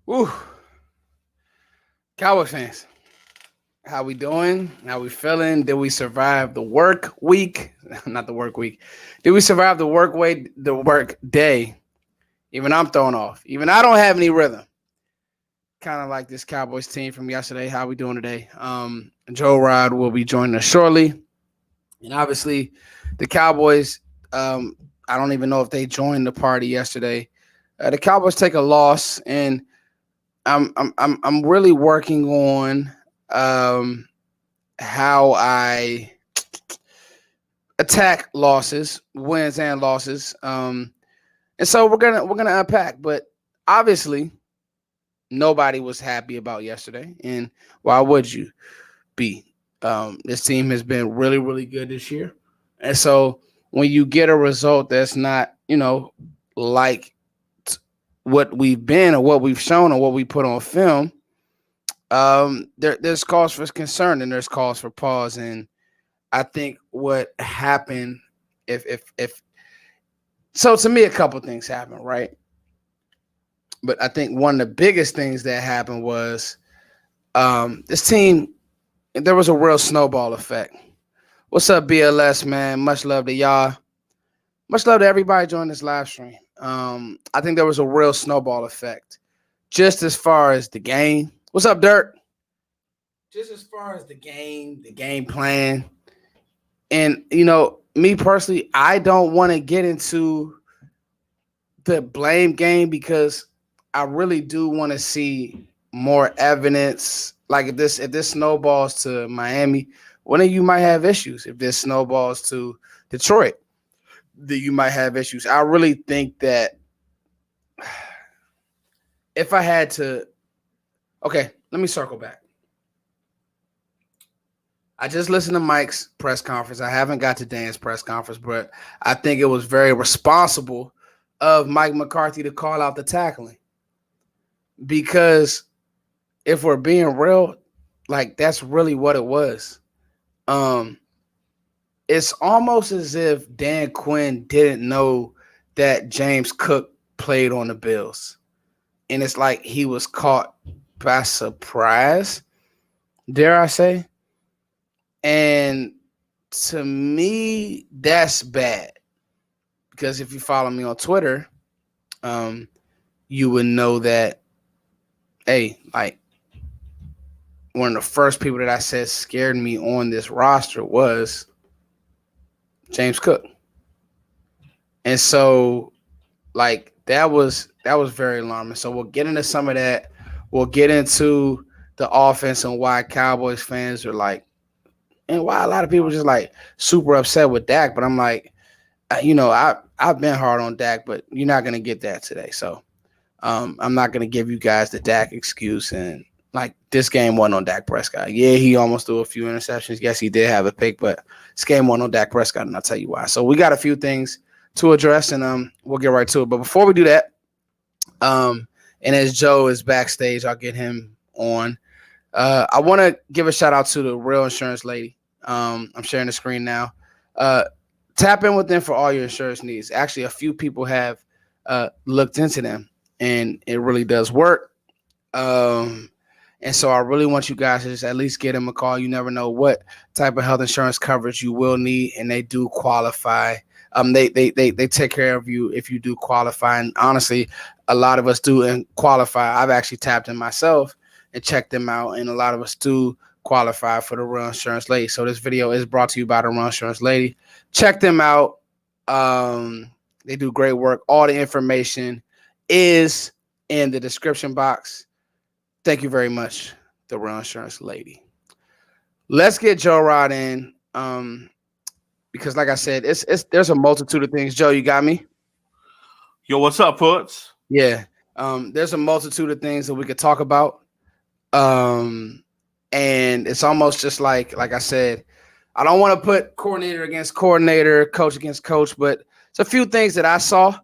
Woo. Cowboys fans, how we doing? How we feeling? Did we survive the work week? Not the work week. Did we survive the work day? Even I'm thrown off. Even I don't have any rhythm. Kind of like this Cowboys team from yesterday. How we doing today? Joe Rod will be joining us shortly. And obviously, the Cowboys, I don't even know if they joined the party yesterday. The Cowboys take a loss, and I'm really working on um, how I attack losses, wins and losses. And so we're gonna unpack. But obviously, nobody was happy about yesterday, and why would you be? This team has been really really good this year, and so when you get a result that's not like what we've been or what we've shown or what we put on film, there's cause for concern and there's cause for pause. And I think what happened, if so, to me, a couple things happened, right? But I think one of the biggest things that happened was this team. There was a real snowball effect. What's up, BLS man? Much love to y'all. Much love to everybody joining this live stream. I think there was a real snowball effect, just as far as the game. What's up, Dirt? Just as far as the game plan, and me personally, I don't want to get into the blame game because I really do want to see more evidence. Like if this snowballs to Miami, one of you might have issues. If this snowballs to Detroit, then you might have issues. I really think that if I had to, okay, let me circle back. I just listened to Mike's press conference. I haven't got to Dan's press conference, but I think it was very responsible of Mike McCarthy to call out the tackling. Because if we're being real, like that's really what it was. Um, it's almost as if Dan Quinn didn't know that James Cook played on the Bills. And it's like he was caught by surprise, dare I say. And to me, that's bad. Because if you follow me on Twitter, you would know that, hey, like one of the first people that I said scared me on this roster was James Cook. And so like that was very alarming. So we'll get into some of that. We'll get into the offense and why Cowboys fans are like, and why a lot of people just like super upset with Dak. But I'm like, I've been hard on Dak, but you're not gonna get that today. So I'm not gonna give you guys the Dak excuse. And like this game wasn't on Dak Prescott. Yeah, he almost threw a few interceptions. Yes, he did have a pick, but this game wasn't on Dak Prescott, and I'll tell you why. So we got a few things to address, and we'll get right to it. But before we do that, and as Joe is backstage, I'll get him on. I want to give a shout out to the real insurance lady. I'm sharing the screen now. Tap in with them for all your insurance needs. Actually, a few people have looked into them, and it really does work. And so I really want you guys to just at least get them a call. You never know what type of health insurance coverage you will need, and they do qualify. They take care of you if you do qualify. And honestly, a lot of us do and qualify. I've actually tapped in myself and checked them out, and a lot of us do qualify for the Real Insurance Lady. So this video is brought to you by the Real Insurance Lady. Check them out. They do great work. All the information is in the description box. Thank you very much, the Real Insurance Lady. Let's get Joe Rod in. Because like I said, there's a multitude of things. Joe, you got me? Yo, what's up, Puts? Yeah. There's a multitude of things that we could talk about. And it's almost just like I said, I don't want to put coordinator against coordinator, coach against coach, but it's a few things that I saw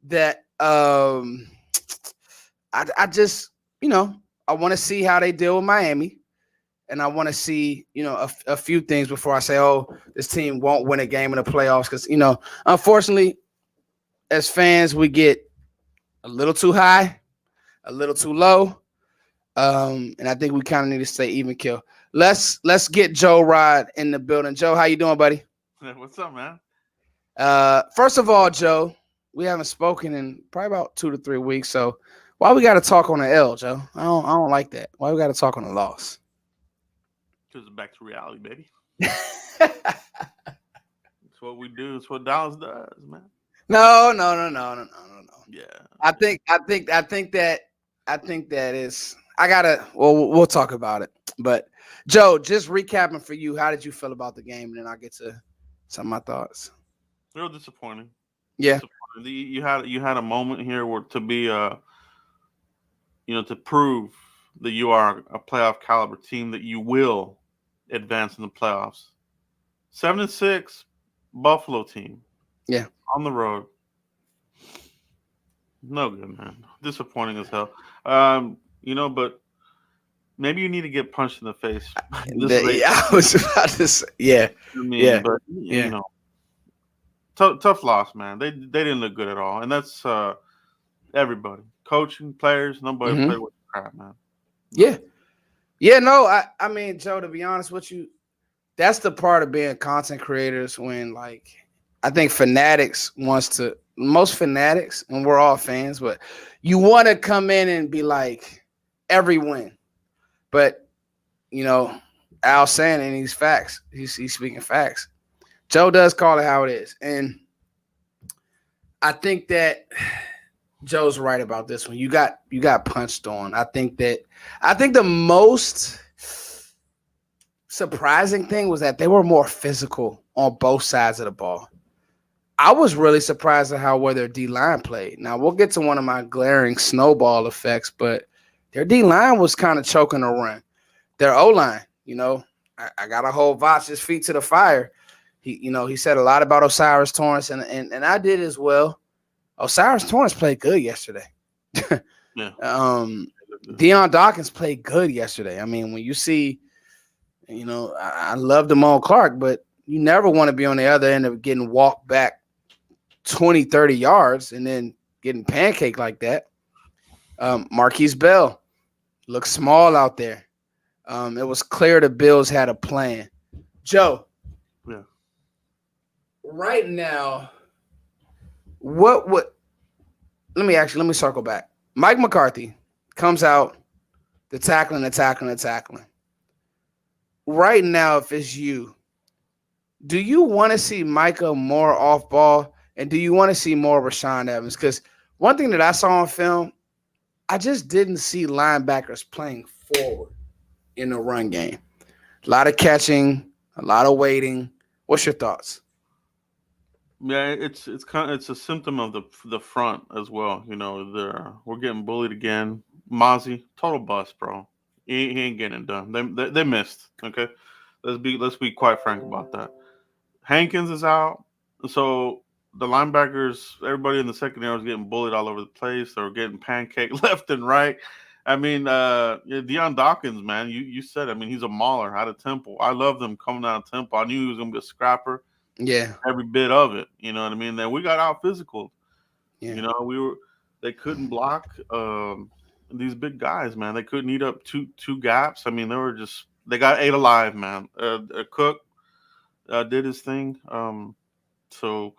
that I just, I want to see how they deal with Miami. And I want to see, a few things before I say, oh, this team won't win a game in the playoffs. Because, unfortunately, as fans, we get a little too high, a little too low. And I think we kind of need to stay even kill. Let's get Joe Rod in the building. Joe, how you doing, buddy? Hey, what's up, man? First of all, Joe, we haven't spoken in probably about 2 to 3 weeks. So why we got to talk on the L, Joe? I don't like that. Why we got to talk on the loss? Because back to reality, baby. It's what we do. It's what Dallas does, man. No. Yeah. I think that is. I gotta. Well, we'll talk about it. But Joe, just recapping for you, how did you feel about the game? And then I'll get to some of my thoughts. Real disappointing. Yeah. Disappointing. You had a moment here where to be to prove that you are a playoff caliber team, that you will advance in the playoffs. 7-6 Buffalo team. Yeah. On the road. No good, man. Disappointing as hell. But maybe you need to get punched in the face. I was about to say, yeah. But tough loss, man. They didn't look good at all, and that's everybody, coaching, players, nobody played with crap, man. Yeah. No, I mean, Joe, to be honest with you, that's the part of being content creators when, like, I think most fanatics, and we're all fans, but you want to come in and be like every win. But, Al's saying, and he's facts. He's speaking facts. Joe does call it how it is. And I think that Joe's right about this one. You got punched on. I think the most surprising thing was that they were more physical on both sides of the ball. I was really surprised at how well their D-line played. Now, we'll get to one of my glaring snowball effects, but their D-line was kind of choking a run. Their O-line, I got to hold Voch's feet to the fire. He said a lot about O'Cyrus Torrence, and I did as well. O'Cyrus Torrence played good yesterday. Yeah. Deion Dawkins played good yesterday. I mean, when you see, I love Damone Clark, but you never want to be on the other end of getting walked back 20, 30 yards and then getting pancaked like that. Marquise Bell looked small out there. It was clear the Bills had a plan. Joe. Yeah. Right now, let me circle back. Mike McCarthy comes out, the tackling. Right now, if it's you, do you want to see Micah more off ball, and do you want to see more Rashaan Evans? Because one thing that I saw on film, I just didn't see linebackers playing forward in the run game. A lot of catching, a lot of waiting. What's your thoughts? Yeah, it's a symptom of the front as well. We're getting bullied again. Mozzie, total bust, bro. He ain't getting it done. They missed. Okay, let's be quite frank about that. Hankins is out, so the linebackers, everybody in the secondary was getting bullied all over the place. They were getting pancaked left and right. I mean, Deion Dawkins, man, you said. I mean, he's a mauler out of Temple. I love them coming out of Temple. I knew he was gonna be a scrapper. Yeah, every bit of it. You know what I mean? Then we got out physical. Yeah. They couldn't block these big guys, man. They couldn't eat up two gaps. I mean, they got ate alive, man. Cook did his thing. So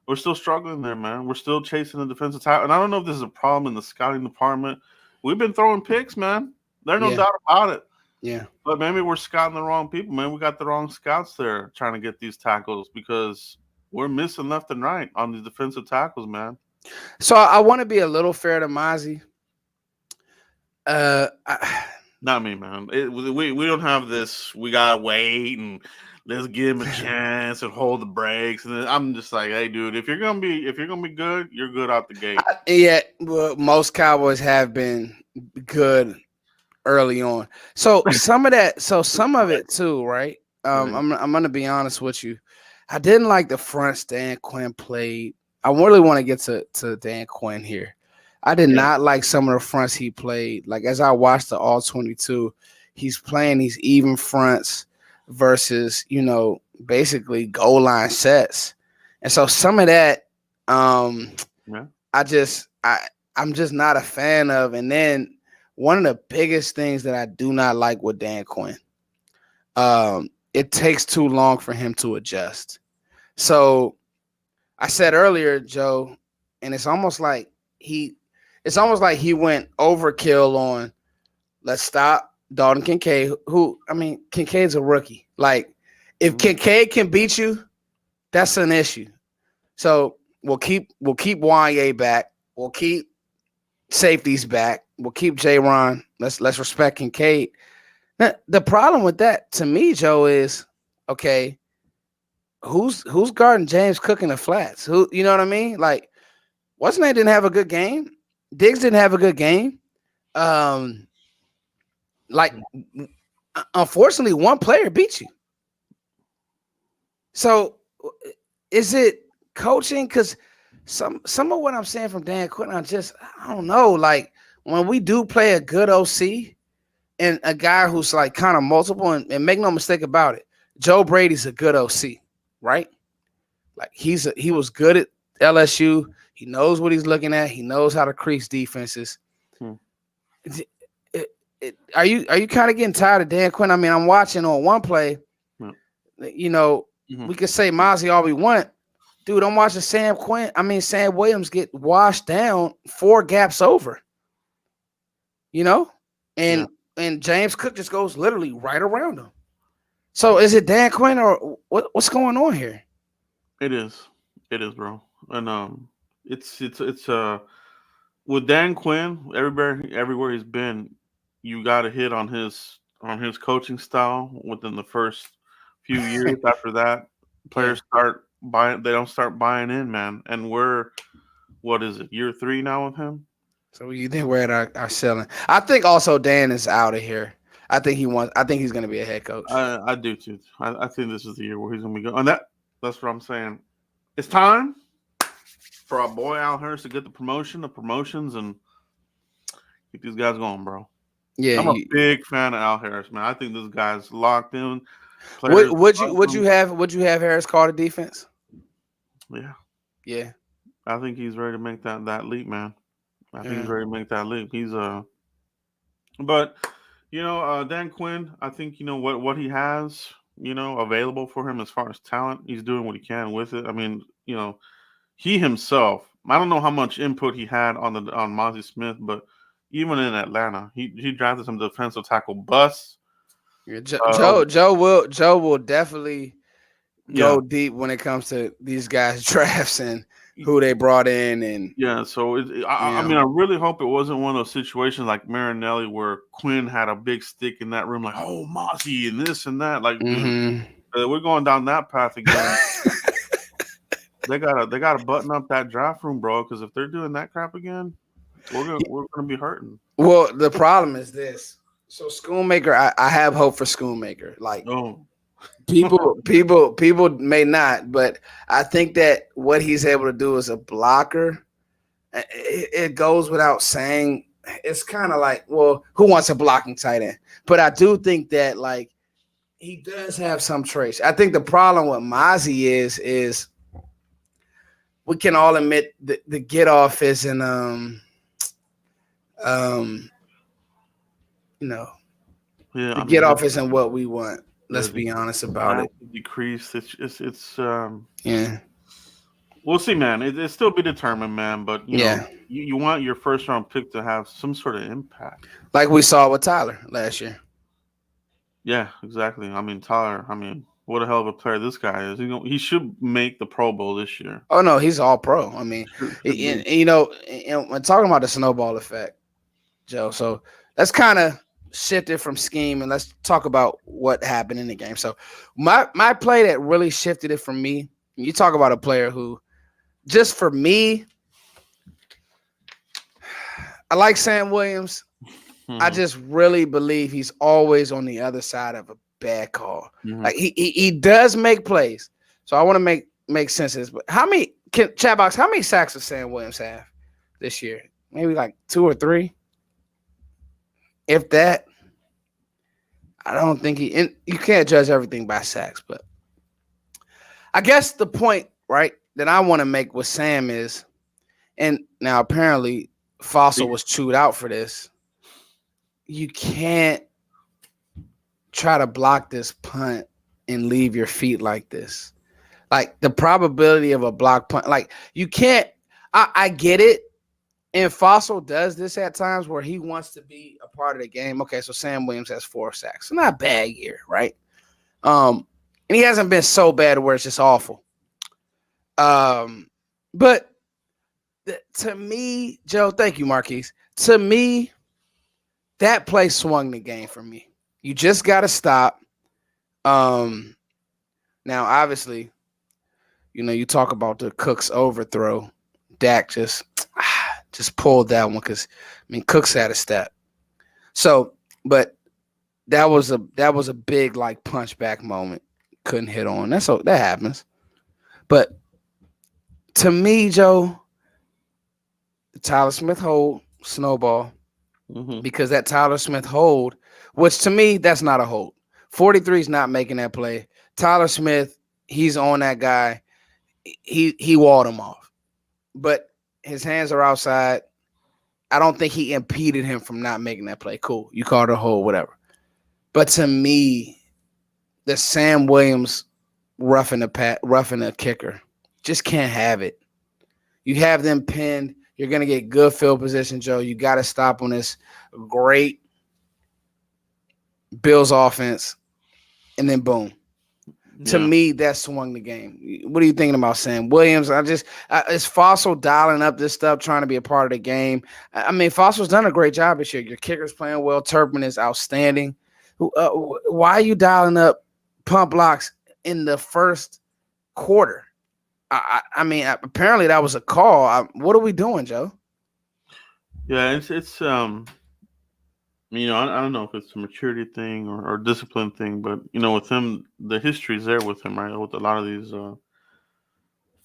we're still struggling there, man. We're still chasing the defensive tackle. And I don't know if this is a problem in the scouting department. We've been throwing picks, man. There's no doubt about it. Yeah. But maybe we're scouting the wrong people, man. We got the wrong scouts there trying to get these tackles because we're missing left and right on these defensive tackles, man. So I want to be a little fair to Mozzie. Not me, man. We don't have this. We gotta wait and let's give him a chance and hold the brakes. And then I'm just like, hey, dude, if you're gonna be good, you're good out the gate. Well, most Cowboys have been good early on. So some of it too, right? I'm gonna be honest with you. I didn't like the fronts Dan Quinn played. I really want to get to Dan Quinn here. I did not like some of the fronts he played. Like, as I watched the All 22, he's playing these even fronts versus, basically goal line sets. And so some of that, I'm just not a fan of. And then one of the biggest things that I do not like with Dan Quinn, it takes too long for him to adjust. So I said earlier, Joe, and he it's almost like he went overkill on let's stop Dalton Kincaid, who I mean, Kincaid's a rookie. Like, if Mhm. Kincaid can beat you, that's an issue. So we'll keep Wanye back. We'll keep safeties back. We'll keep J. Ron. Let's respect Kincaid. Now, the problem with that to me, Joe, is okay. Who's guarding James Cook in the flats? Who you know what I mean? Like, what's name didn't have a good game. Diggs didn't have a good game. Um, like, unfortunately, one player beat you. So, is it coaching? Because some of what I'm saying from Dan Quinn, I don't know. Like, when we do play a good OC and a guy who's like kind of multiple, and make no mistake about it, Joe Brady's a good OC, right? Like, he was good at LSU. He knows what he's looking at. He knows how to crease defenses. Hmm. It- are you kind of getting tired of Dan Quinn? I mean, I'm watching on one play. Yeah. You know, Mhm. we could say Mozzie all we want. Dude, I'm watching Sam Williams get washed down 4 gaps over, you know? Yeah, And James Cook just goes literally right around him. So is it Dan Quinn or what's going on here? it is. It is, bro. And it's with Dan Quinn, everywhere he's been, you got to hit on his coaching style within the first few years. After that, Yeah. players start buying. They don't start buying in, man. And we're what is it, year 3 now with him? So you think we're at our ceiling? I think also Dan is out of here. I think he's gonna be a head coach. I do too. I think this is the year where he's gonna be good. And that's what I'm saying. It's time for our boy Al Harris to get the promotions, and get these guys going, bro. Yeah, I'm a big fan of Al Harris, man. I think this guy's locked in. would Players would you love would you him. have would you have Harris call the defense? Yeah, Yeah. I think he's ready to make that leap, man. I think he's Yeah. ready to make that leap. But Dan Quinn. I think what he has, available for him as far as talent. He's doing what he can with it. I mean, he himself. I don't know how much input he had on Mozzie Smith, but even in Atlanta, he drafted some defensive tackle busts. Yeah, Uh, Joe will definitely yeah, go deep when it comes to these guys' drafts and who they brought in, and yeah. So you I know. mean, I really hope it wasn't one of those situations like Marinelli where Quinn had a big stick in that room, like Mozzie and this and that. Like, dude, Hmm. we're going down that path again. They gotta button up that draft room, bro. Because if they're doing that crap again, we're gonna be hurting. Well, the problem is this. So Schoonmaker, I have hope for Schoonmaker. Like, Oh, people may not, but I think that what he's able to do as a blocker, it goes without saying. It's kind of like, well, who wants a blocking tight end? But I do think that like he does have some traits. I think the problem with Mozzie is we can all admit the get off isn't um you know yeah. the I get mean, off isn't what we want. Let's the be honest about it. massive decrease. It's Yeah, we'll see, man. It's still be determined, man. But yeah. you want your first round pick to have some sort of impact. Like we saw with Tyler last year. Yeah, exactly. I mean, Tyler. I mean, what a hell of a player this guy is. He should make the Pro Bowl this year. Oh no, he's all pro. I mean, Should be. and when talking about the snowball effect, Joe. So let's kind of shift it from scheme and let's talk about what happened in the game. So my play that really shifted it for me. You talk about a player who, just for me, I like Sam Williams. I Hmm. just really believe he's always on the other side of a bad call. Hmm. Like he does make plays. So I want to make sense of this. But Chatbox, how many sacks does Sam Williams have this year? Maybe like 2 or 3, if that. I don't think and you can't judge everything by sacks, but I guess the point, right, that I want to make with Sam is, and now apparently Fossil was chewed out for this. You can't try to block this punt and leave your feet like this. Like the probability of a block punt, like you can't. I get it. And Fossil does this at times where he wants to be a part of the game. Okay, so Sam Williams has 4 sacks. Not a bad year, right? And he hasn't been so bad where it's just awful. But to me, Joe, thank you, Marquise. To me, that play swung the game for me. You just got to stop. Now, obviously, you talk about the Cooks overthrow. Dak just pulled that one because Cooks had a step. So, but that was a big like punchback moment. Couldn't hit on. That happens. But to me, Joe, the Tyler Smith hold snowball because that Tyler Smith hold, which to me that's not a hold. 43 is not making that play. Tyler Smith, he's on that guy. He walled him off, but his hands are outside. I don't think he impeded him from not making that play. Cool, you called a hold, whatever. But to me, the Sam Williams roughing the kicker just can't have it. You have them pinned. You're gonna get good field position, Joe. You got to stop on this great Bills offense, and then boom. To me, that swung the game. What are you thinking about Sam Williams? Is Fossil dialing up this stuff, trying to be a part of the game? Fossil's done a great job this year. Your kicker's playing well. Turpin is outstanding. Why are you dialing up pump blocks in the first quarter? Apparently that was a call. What are we doing, Joe? Yeah, it's I don't know if it's a maturity thing or discipline thing, but with him, the history's there with him, right? With a lot of these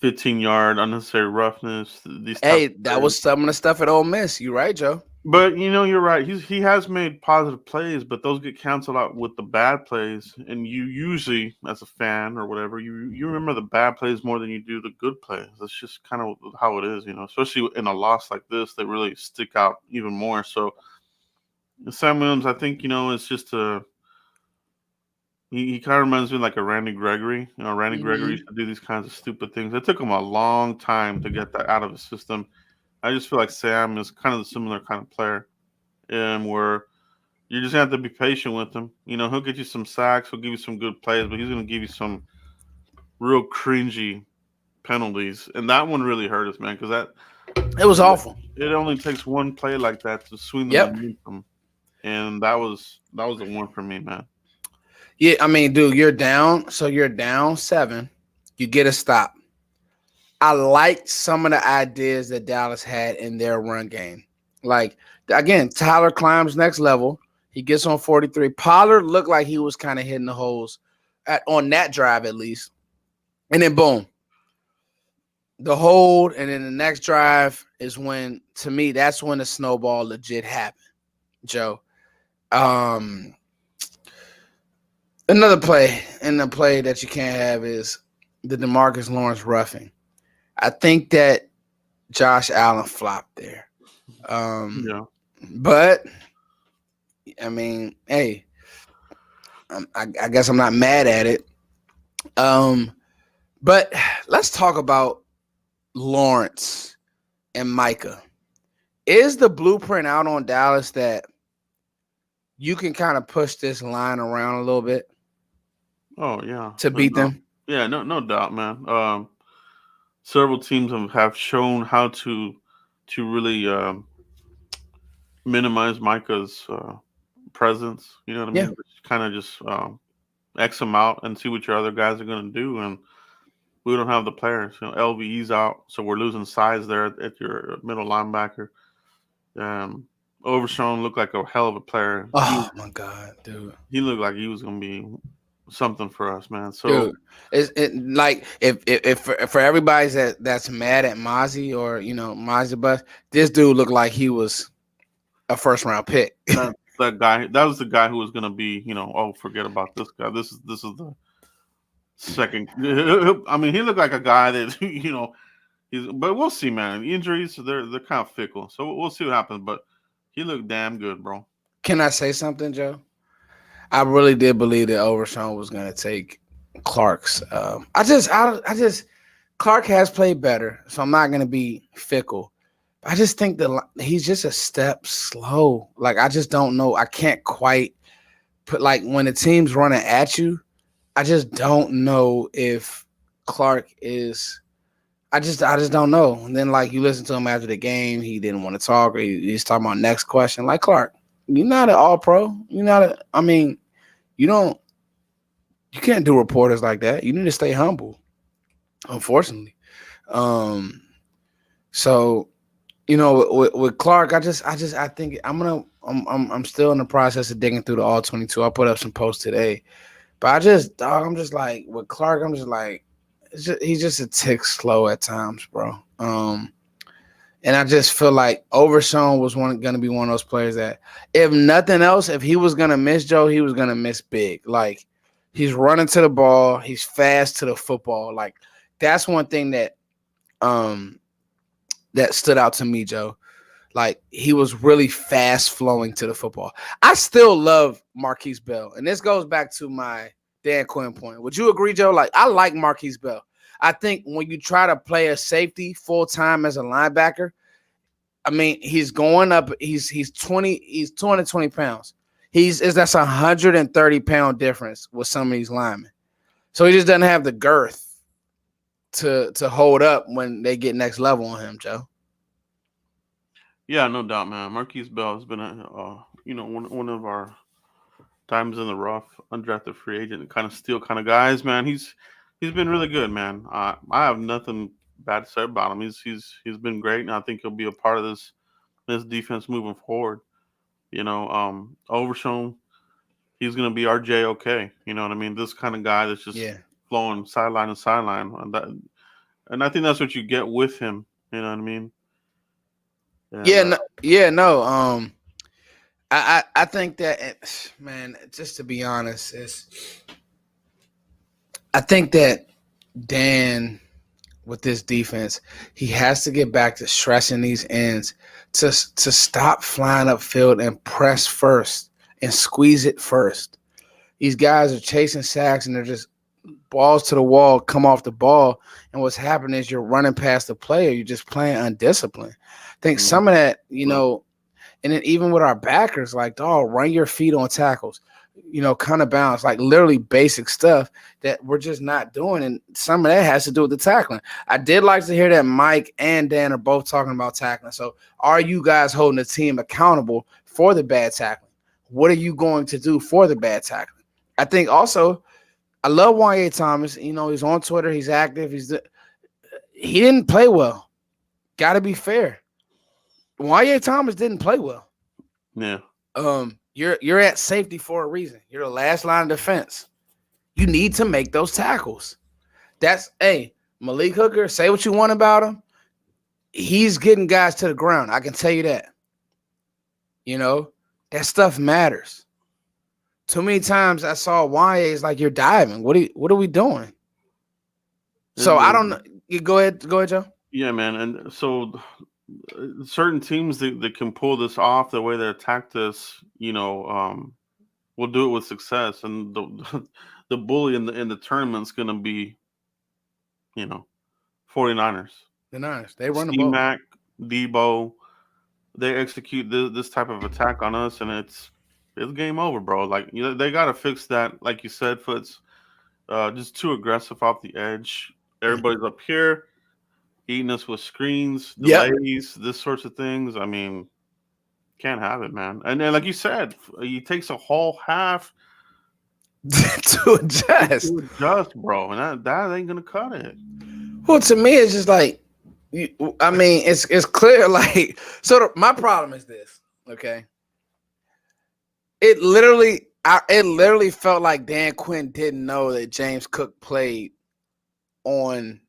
15-yard unnecessary roughness. That was some of the stuff at Ole Miss. You right, Joe? But you're right. He has made positive plays, but those get canceled out with the bad plays. And you usually, as a fan or whatever, you remember the bad plays more than you do the good plays. That's just kind of how it is, Especially in a loss like this, they really stick out even more. So Sam Williams, I think it's just he kind of reminds me like a Randy Gregory. Randy Gregory used to do these kinds of stupid things. It took him a long time to get that out of his system. I just feel like Sam is kind of the similar kind of player, and where you just have to be patient with him. He'll get you some sacks, he'll give you some good plays, but he's going to give you some real cringy penalties, and that one really hurt us, man, because it was awful. It only takes one play like that to swing the momentum, and that was the one for me, man. Yeah, dude, you're down. So you're down 7. You get a stop. I liked some of the ideas that Dallas had in their run game. Like, again, Tyler climbs next level. He gets on 43. Pollard looked like he was kind of hitting the holes on that drive at least. And then, boom, the hold. And then the next drive is when, to me, that's when the snowball legit happened, Joe. Another play, and the play that you can't have is the DeMarcus Lawrence roughing. I think that Josh Allen flopped there. But, hey, I guess I'm not mad at it. But let's talk about Lawrence and Micah. Is the blueprint out on Dallas that you can kind of push this line around a little bit? Oh, yeah. To beat them? Yeah, no doubt, man. Several teams have shown how to really minimize Micah's presence. You know what I mean? Kind of just X them out and see what your other guys are going to do. And we don't have the players. LVE's out, so we're losing size there at your middle linebacker. Overshown looked like a hell of a player. Oh, my God, dude. He looked like he was going to be something for us, man. So, dude, like if for everybody that's mad at Mozzie or Mozzie Bus, this dude looked like he was a first round pick. that guy, that was the guy who was gonna be, forget about this guy. This is the second. He looked like a guy that But we'll see, man. Injuries, they're kind of fickle, so we'll see what happens. But he looked damn good, bro. Can I say something, Joe? I really did believe that Overshawn was going to take Clark's. I just Clark has played better, so I'm not going to be fickle. I just think that he's just a step slow. Like I just don't know. I can't quite put like when the team's running at you. I just don't know if Clark is. I just don't know. And then like you listen to him after the game, he didn't want to talk. Or he's talking about next question. Like Clark, you're not an All Pro. You're not. I mean, you don't. You can't do reporters like that. You need to stay humble. Unfortunately, um. So with Clark, I think I'm still in the process of digging through the all 22. I put up some posts today, but I'm just like with Clark, I'm just like he's just a tick slow at times, bro. And I just feel like Overshown was gonna be one of those players that, if nothing else, if he was gonna miss Joe, he was gonna miss big. Like he's running to the ball, he's fast to the football. Like that's one thing um that stood out to me, Joe. Like he was really fast flowing to the football. I still love Marquise Bell, and this goes back to my Dan Quinn point. Would you agree, Joe? Like I like Marquise Bell. I think when you try to play a safety full time as a linebacker, I mean he's going up. He's 220 pounds. That's 130-pound difference with some of these linemen. So he just doesn't have the girth to hold up when they get next level on him, Joe. Yeah, no doubt, man. Marquise Bell has been one of our times in the rough, undrafted free agent, kind of steel kind of guys, man. He's been really good, man. I have nothing bad to say about him. He's been great, and I think he'll be a part of this defense moving forward. Overshown, he's gonna be our JOK. You know what I mean? This kind of guy that's just Yeah. flowing sideline to sideline, and I think that's what you get with him. You know what I mean? And Yeah, no, yeah, no. I think that man, just to be honest, I think that Dan with this defense, he has to get back to stressing these ends to stop flying upfield and press first and squeeze it first. These guys are chasing sacks and they're just balls to the wall, come off the ball, and what's happening is you're running past the player. You're just playing undisciplined. I think Mhm. some of that, and then even with our backers, like, dog, run your feet on tackles, kind of balance, like literally basic stuff that we're just not doing. And some of that has to do with the tackling. I did like to hear that Mike and Dan are both talking about tackling. So are you guys holding the team accountable for the bad tackling? What are you going to do for the bad tackling? I think also, I love Wanye Thomas. He's on Twitter. He's active. He didn't play well. Got to be fair. Wanye Thomas didn't play well. Yeah. You're at safety for a reason. You're the last line of defense. You need to make those tackles. Malik Hooker, say what you want about him. He's getting guys to the ground. I can tell you that. That stuff matters. Too many times I saw Wanye like you're diving. What are we doing? So I don't know. You go ahead, Joe. Yeah, man. And so certain teams that can pull this off the way they attack this, will do it with success. And the the bully in the tournament's gonna be, you know, 49ers. The Niners, they run the C ball. Mac, Debo, they execute this type of attack on us, and it's game over, bro. Like they gotta fix that. Like you said, Foots, just too aggressive off the edge. Everybody's up here eating us with screens, Yep. delays, this sorts of things. I mean, can't have it, man. And then, like you said, he takes a whole half To adjust. to adjust, bro, and that ain't gonna cut it. Well, to me, it's just like, I mean, it's clear. Like, so my problem is this. Okay, it literally felt like Dan Quinn didn't know that James Cook played on.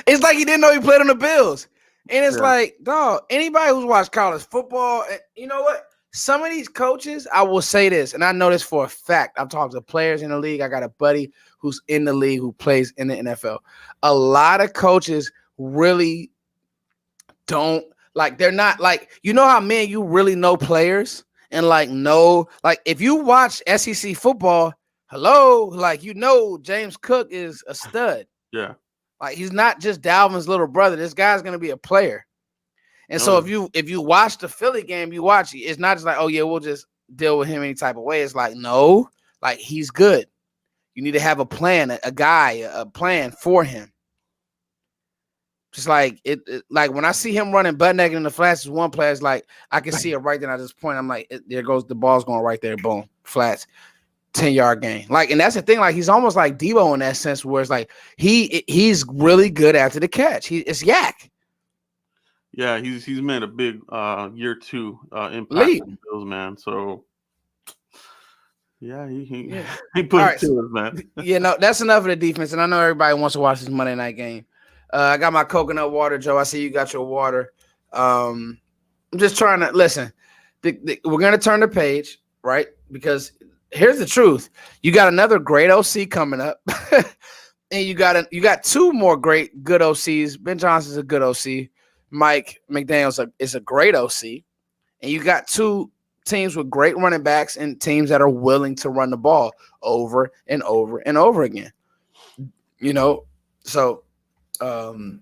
It's like he didn't know he played on the Bills, and it's Yeah. like, dog. Anybody who's watched college football, you know what? some of these coaches, I will say this, and I know this for a fact. I've talked to players in the league. I got a buddy who's in the league who plays in the NFL. A lot of coaches really don't like, they're not like, you know how man you really know players and like know, like if you watch SEC football, hello, like James Cook is a stud. Yeah. Like he's not just Dalvin's little brother. This guy's gonna be a player. And Oh so yeah. if you watch the Philly game, you watch it. It's not just like, oh yeah, we'll just deal with him any type of way. It's like, no, like he's good. You need to have a plan, a guy, a plan for him. Just like like when I see him running butt naked in the flats, one player is like I can see it right then at this point. I'm like, there goes the ball's going right there, boom, flats, 10-yard gain. Like, and that's the thing. Like he's almost like Debo in that sense, where it's like he's really good after the catch. It's yak. Yeah, he's made a big year 2 impact Lead. on the Bills, man. So yeah, Yeah. he All put it right. to us, man. That's enough of the defense. And I know everybody wants to watch this Monday night game. I got my coconut water, Joe. I see you got your water. I'm just trying to listen. We're gonna turn the page, right? Because here's the truth: you got another great OC coming up, and you got two more good OCs. Ben Johnson's a good OC. Mike McDaniel's is a great OC, and you got two teams with great running backs and teams that are willing to run the ball over and over and over again. So and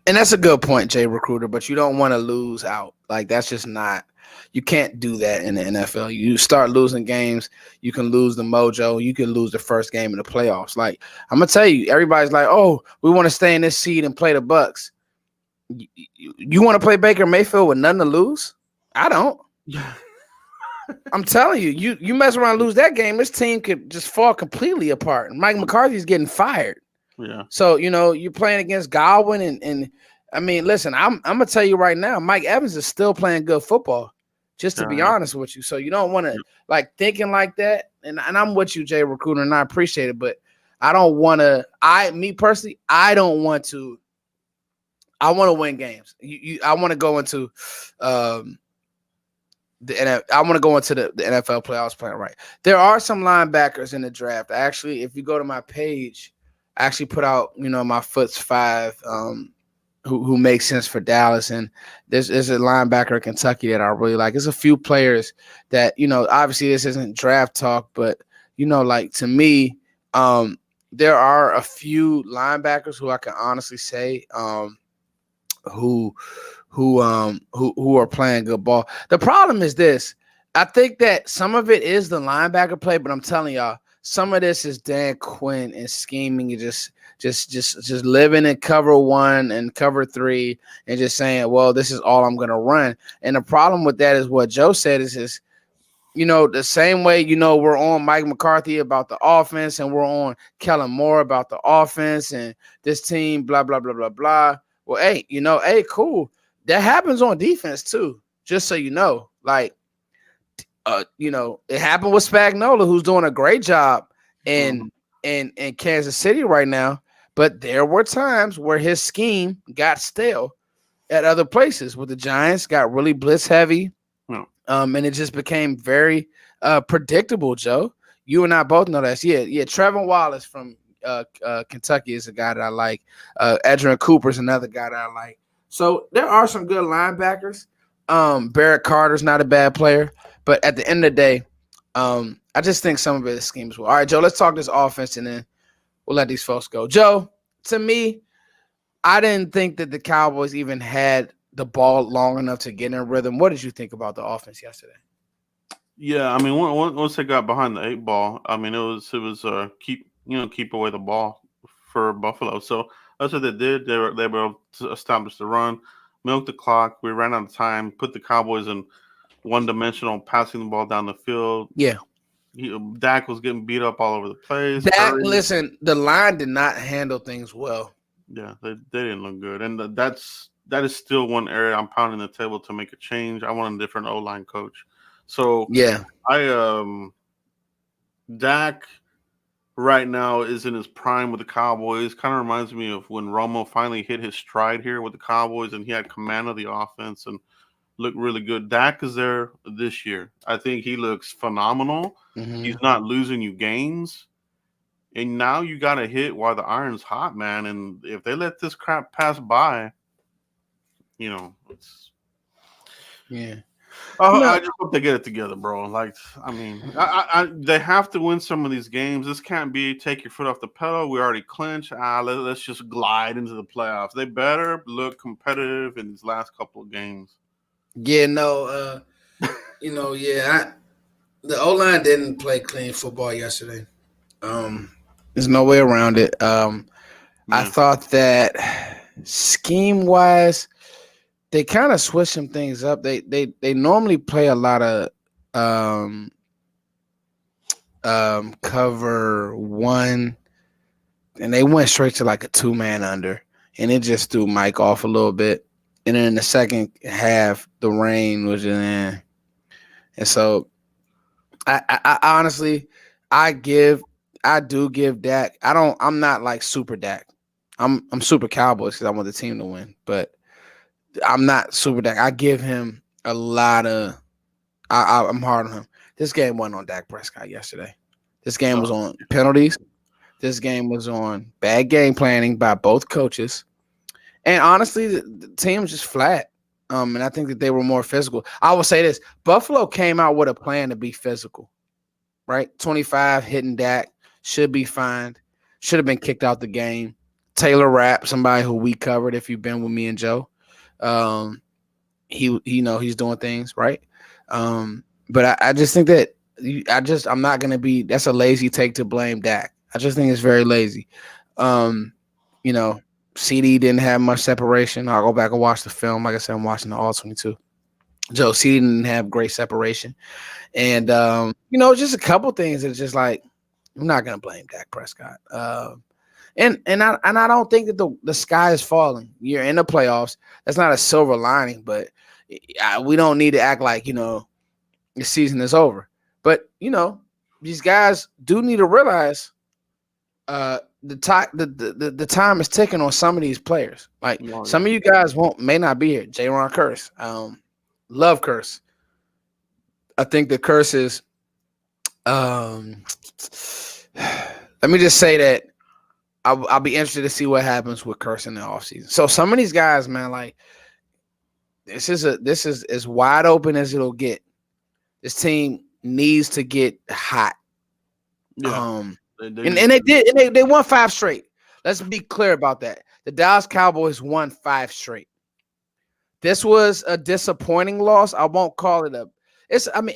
that's a good point, Jay Recruiter, but you don't want to lose out. Like that's just not, you can't do that in the NFL. You start losing games, you can lose the mojo, you can lose the first game in the playoffs. Like I'm gonna tell you, everybody's like, oh, we want to stay in this seed and play the Bucks. You want to play Baker Mayfield with nothing to lose? I don't. I'm telling you, you mess around and lose that game, this team could just fall completely apart. Mike McCarthy's getting fired. Yeah. So, you're playing against Godwin and I mean, listen, I'm gonna tell you right now, Mike Evans is still playing good football, just to be honest with you. So you don't want to like thinking like that. And I'm with you, Jay Recruiter, and I appreciate it, but I don't want to, me personally, I don't want to, I want to win games. I want to go into I want to go into the NFL playoffs playing right. There are some linebackers in the draft. Actually, if you go to my page, I actually put out, my Foot's 5 who makes sense for Dallas. And there's a linebacker in Kentucky that I really like. There's a few players that, obviously this isn't draft talk, but, like to me, there are a few linebackers who I can honestly say who are playing good ball. The problem is this. I think that some of it is the linebacker play, but I'm telling y'all, some of this is Dan Quinn and scheming and just living in cover 1 and cover 3 and just saying, well, this is all I'm going to run. And the problem with that is what Joe said is the same way, we're on Mike McCarthy about the offense and we're on Kellen Moore about the offense and this team, blah, blah, blah, blah, blah. Well, hey, cool. That happens on defense too, just so you know. Like, it happened with Spagnuolo, who's doing a great job in Kansas City right now. But there were times where his scheme got stale at other places. With the Giants, got really blitz heavy, and it just became very predictable. Joe, you and I both know that. Yeah. Trevor Wallace from Kentucky is a guy that I like. Edgerrin Cooper is another guy that I like. So there are some good linebackers. Barrett Carter's not a bad player. But at the end of the day, I just think some of it is schemes. All right, Joe, let's talk this offense, and then we'll let these folks go. Joe, to me, I didn't think that the Cowboys even had the ball long enough to get in rhythm. What did you think about the offense yesterday? Yeah, I mean, once they got behind the 8 ball, I mean, it was keep away the ball for Buffalo. So that's what they did. They were able to establish the run, milk the clock. We ran out of time, put the Cowboys in one-dimensional, passing the ball down the field. Yeah. Dak was getting beat up all over the place. Listen, the line did not handle things well. Yeah, they didn't look good. And that is still one area I'm pounding the table to make a change. I want a different O-line coach. So yeah, Dak right now is in his prime with the Cowboys. Kind of reminds me of when Romo finally hit his stride here with the Cowboys and he had command of the offense and look really good. Dak is there this year. I think he looks phenomenal. He's Mm-hmm. not losing you games. And now you got to hit while the iron's hot, man. And if they let this crap pass by, it's Yeah. I No. just hope they get it together, bro. Like, I mean, they have to win some of these games. This can't be take your foot off the pedal. We already clinched. Let's just glide into the playoffs. They better look competitive in these last couple of games. Yeah. No. Yeah. The O line didn't play clean football yesterday. There's no way around it. I Yeah, thought that scheme wise, they kind of switched some things up. They normally play a lot of um cover one, and they went straight to like a 2-man under, and it just threw Mike off a little bit. And then in the second half, the rain was in, and so I honestly, I do give Dak. I'm not like super Dak. I'm super Cowboys because I want the team to win, but I'm not super Dak. I give him a lot of. I'm hard on him. This game wasn't on Dak Prescott yesterday. This game was on penalties. This game was on bad game planning by both coaches. And honestly, the team was just flat. And I think that they were more physical. I will say this: Buffalo came out with a plan to be physical, right? 25 hitting Dak, should be fined, should have been kicked out the game. Taylor Rapp, somebody who we covered if you've been with me and Joe, um, he's doing things right. But I just think that I'm not gonna be. That's a lazy take to blame Dak. I just think it's very lazy. Um, you know, CD didn't have much separation. I'll go back and watch the film. Like I said, I'm watching the All 22. Joe CD didn't have great separation. And just a couple things that's just like I'm not gonna blame Dak Prescott. And I don't think that the sky is falling. You're in the playoffs. That's not a silver lining, but we don't need to act like the season is over. But these guys do need to realize the time is ticking on some of these players. Like some of you guys may not be here. J-Ron Curse, love Curse. I think the Curse is. Let me just say that I'll be interested to see what happens with Curse in the offseason. So some of these guys, man, like this is as wide open as it'll get. This team needs to get hot. yeah. And they did, and they won 5 straight. Let's be clear about that. The Dallas Cowboys won 5 straight. This was a disappointing loss. I won't call it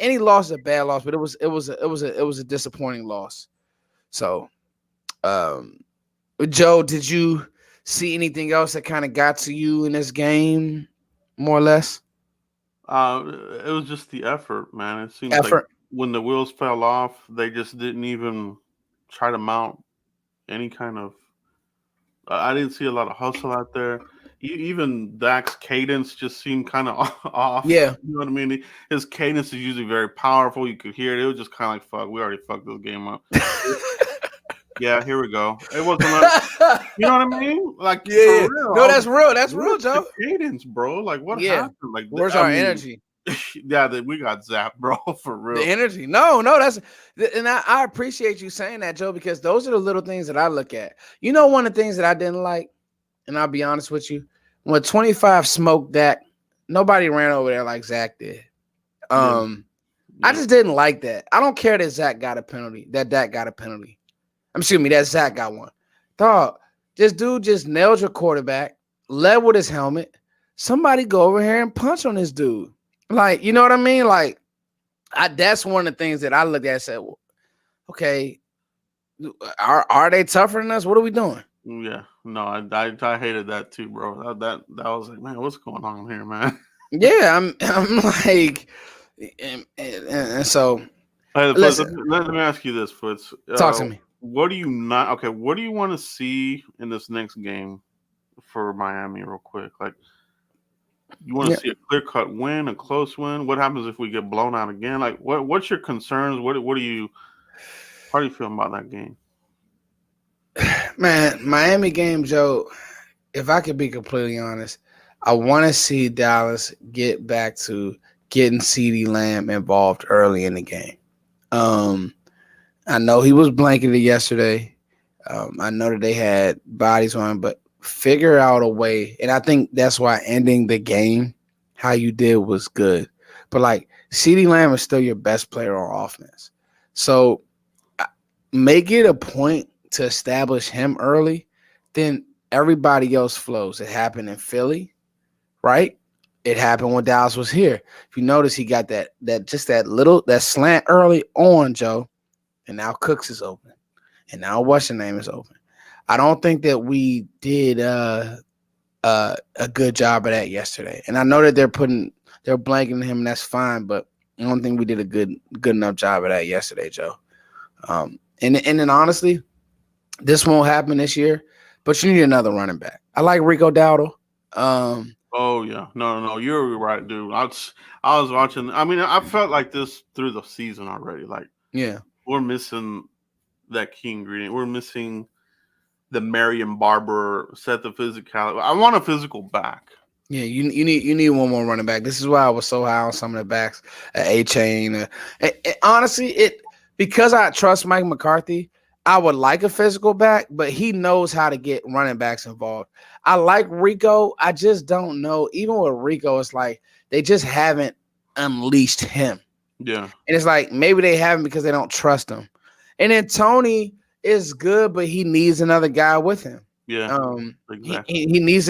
any loss is a bad loss, but it was a disappointing loss. So, Joe, did you see anything else that kind of got to you in this game, more or less? It was just the effort, man. It seems like Effort. when the wheels fell off, they just didn't even try to mount any kind of. I didn't see a lot of hustle out there. Even Dak's cadence just seemed kind of off. Yeah. You know what I mean? His cadence is usually very powerful. You could hear it. It was just kind of like, fuck, we already fucked this game up. Yeah, here we go. It wasn't like, you know what I mean? Like, yeah. for real. No, that's real. That's real, Joe. Cadence, bro. Like, what happened? Like, where's our energy? Yeah, that we got zapped, bro, for real. The energy. No, that's and I appreciate you saying that, Joe, because those are the little things that I look at. One of the things that I didn't like, and I'll be honest with you, when 25 smoked that, nobody ran over there like Zach did. I just didn't like that. I don't care that Zach got a penalty, that Dak got a penalty. Excuse me, that Zach got one. Dog, this dude just nailed your quarterback, led with his helmet. Somebody go over here and punch on this dude. Like, you know what I mean? Like, that's one of the things that I looked at and said, well, okay, are they tougher than us? What are we doing? Yeah, no, I hated that too, bro. That was like, man, what's going on here, man? Yeah, I'm like, and so. Hey, listen, let me ask you this, Foots. Talk to me. What do you not? Okay, what do you want to see in this next game for Miami, real quick? Like, you want to see a clear-cut win, a close win? What happens if we get blown out again? Like, what's your concerns? How do you feel about that game? Man, Miami game, Joe, if I could be completely honest, I want to see Dallas get back to getting CeeDee Lamb involved early in the game. Um, I know he was blanketed yesterday. I know that they had bodies on him, but figure out a way. And I think that's why ending the game how you did was good. But like CeeDee Lamb is still your best player on offense. So make it a point to establish him early, then everybody else flows. It happened in Philly, right? It happened when Dallas was here. If you notice, he got that slant early on, Joe, and now Cooks is open, and now what's your name is open. I don't think that we did a good job of that yesterday, and I know that they're blanking him, and that's fine, but I don't think we did a good enough job of that yesterday, Joe. And then honestly, this won't happen this year, but you need another running back. I like Rico Dowdle. Um, Oh yeah, no, you're right, dude. I was watching. I mean, I felt like this through the season already. Like yeah, we're missing that key ingredient. We're missing the Marion Barber set the physicality. I want a physical back. yeah. You need one more running back. This is why I was so high on some of the backs, A Chain. Honestly, it because I trust Mike McCarthy. I would like a physical back, but he knows how to get running backs involved. I like Rico. I just don't know. Even with Rico, it's like they just haven't unleashed him. Yeah, And it's like maybe they haven't because they don't trust him. And then Tony is good, but he needs another guy with him. yeah, He, exactly. he, he needs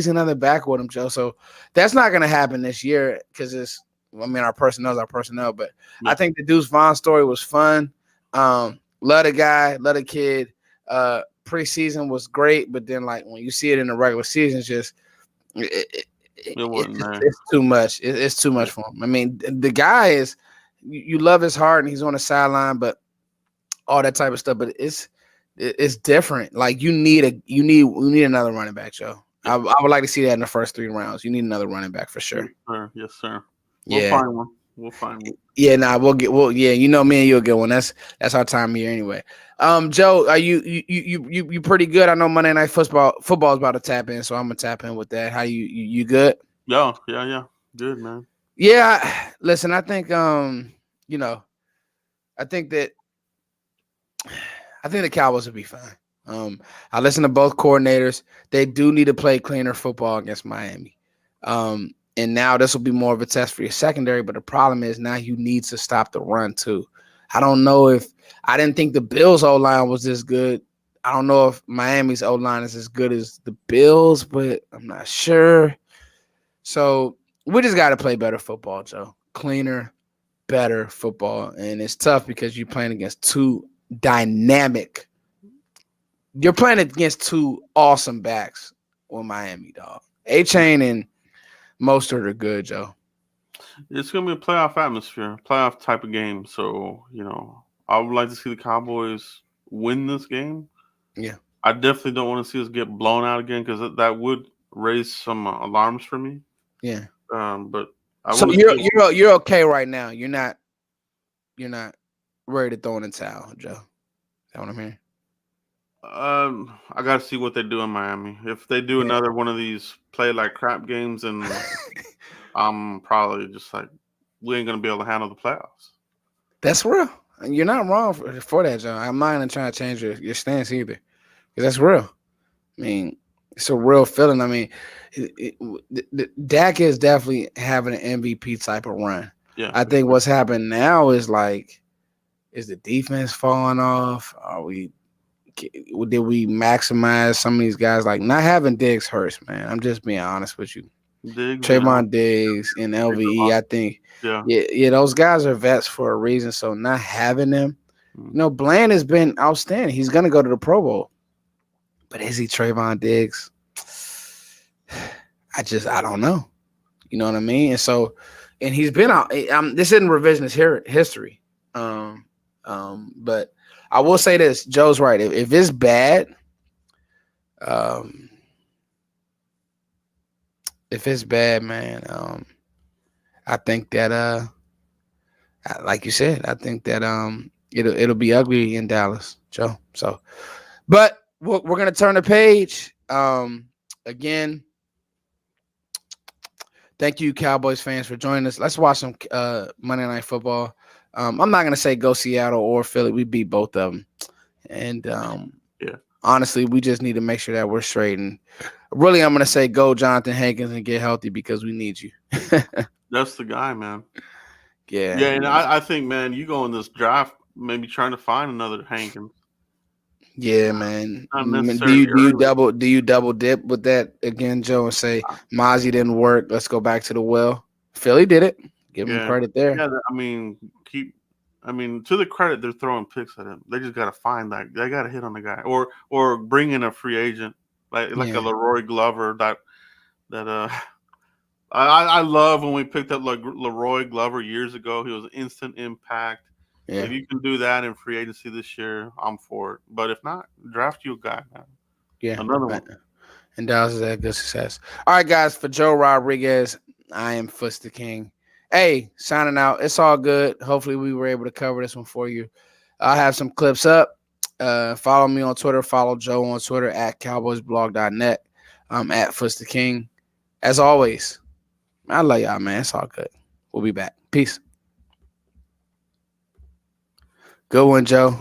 another back with him, Joe. So that's not gonna happen this year because our personnel is our personnel. But I Yeah, think the Deuce Vaughn story was fun. Love the guy, love the kid. Preseason was great, but then like when you see it in the regular season, it's just it wasn't there. it's too much. It's too Yeah, much for him. I mean, the guy is you love his heart and he's on the sideline, but all that type of stuff. But it's different. Like you need another running back, Joe. yeah, I would like to see that in the first 3 rounds. You need another running back for yes, sure. sir. Yes, sir. We'll Yeah. find one. We'll find one. Yeah, nah, yeah, you know me and you'll get one. That's our time of year anyway. Joe, are you pretty good? I know Monday night football is about to tap in, so I'm gonna tap in with that. How you good? Yeah. Good man. Yeah, listen, I think you know, I think that I think the Cowboys will be fine. I listen to both coordinators. They do need to play cleaner football against Miami. And now this will be more of a test for your secondary, but the problem is now you need to stop the run too. I don't know if I didn't think the Bills O line was this good. I don't know if Miami's O line is as good as the Bills, but I'm not sure. So we just got to play better football, Joe. Cleaner, better football, and it's tough because you're playing against two dynamic. You're playing against two awesome backs with Miami, dog. A Chain and Mostert are good, Joe. It's gonna be a playoff atmosphere, playoff type of game. So I would like to see the Cowboys win this game. Yeah, I definitely don't want to see us get blown out again because that would raise some alarms for me. yeah. But I So want to you're see. you're you're okay right now. You're not ready to throw in the towel, Joe. Is that what I'm hearing? I got to see what they do in Miami. If they do Yeah. another one of these play like crap games, and I'm probably just like, we ain't gonna be able to handle the playoffs. That's real. And you're not wrong for that, Joe. I'm not even trying to change your stance either. Because that's real. I mean, it's a real feeling. I mean, Dak is definitely having an MVP type of run. Yeah, I for think sure. what's happened now is like, is the defense falling off? Did we maximize some of these guys? Like not having Diggs hurts, man. I'm just being honest with you. Diggs and Trayvon Diggs and LVE, I think, yeah. yeah, those guys are vets for a reason. So not having them, Mm. Bland has been outstanding. He's gonna go to the Pro Bowl, but is he Trayvon Diggs? I don't know. You know what I mean? And so, and he's been out. This isn't revisionist history. But I will say this: Joe's right. If it's bad, um, if it's bad, man, I think that like you said, I think that it'll be ugly in Dallas, Joe. So, but we're gonna turn the page. Again, Thank you, Cowboys fans, for joining us. Let's watch some Monday Night Football. I'm not gonna say go Seattle or Philly. We beat both of them, and Yeah, honestly, we just need to make sure that we're straight. And really, I'm gonna say go Jonathan Hankins and get healthy because we need you. that's the guy, man. Yeah, Yeah, and I think, man, you go in this draft maybe trying to find another Hankins. yeah, man. Not Do necessarily you early. do you double dip with that again, Joe, and say Mozzie didn't work? Let's go back to the well. Philly did it. Give him Yeah, credit there. yeah. I mean, keep. I mean, to the credit, they're throwing picks at him. They just got to find that. They got to hit on the guy, or bring in a free agent like a Yeah, Leroy Glover that I love when we picked up like Leroy Glover years ago. He was instant impact. yeah, If you can do that in free agency this year, I'm for it. But if not, draft you a guy, man. yeah. Another one. And Dallas is a good success. All right, guys. For Joe Rodriguez, I am Fuster King. Hey, signing out. It's all good. Hopefully, we were able to cover this one for you. I'll have some clips up. Follow me on Twitter. Follow Joe on Twitter at cowboysblog.net. I'm at Fuster King. As always, I love y'all, man. It's all good. We'll be back. Peace. Good one, Joe.